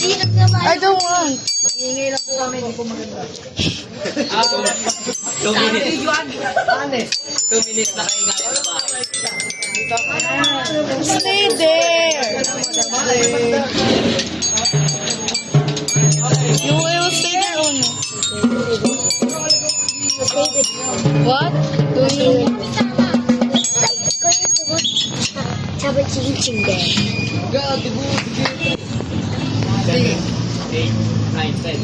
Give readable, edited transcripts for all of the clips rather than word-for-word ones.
I don't want. Mag-iingay lang po kami, hindi po maganda. 2 minutes. 2 minutes na kayo nga sa bahay. Stay there. You will stay there only. What? Doing? 食べちぎちんで。 8, 9, 10.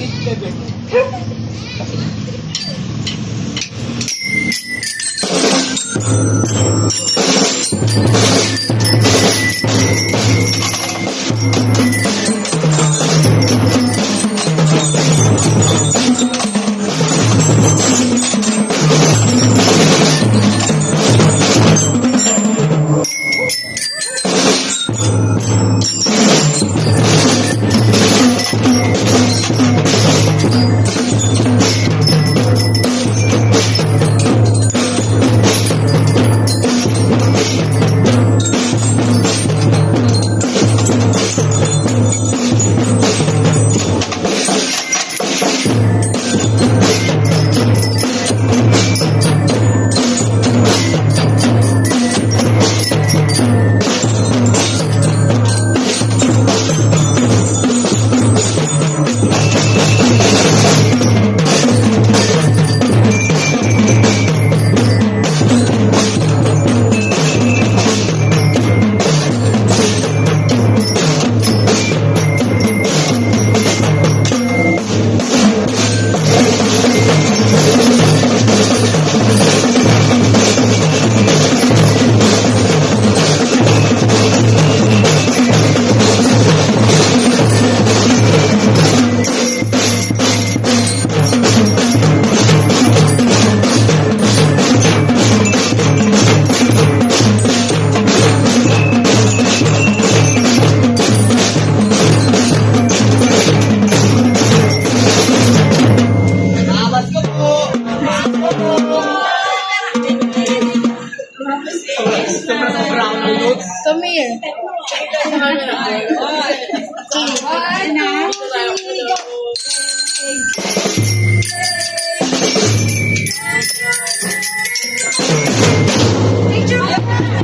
Come here.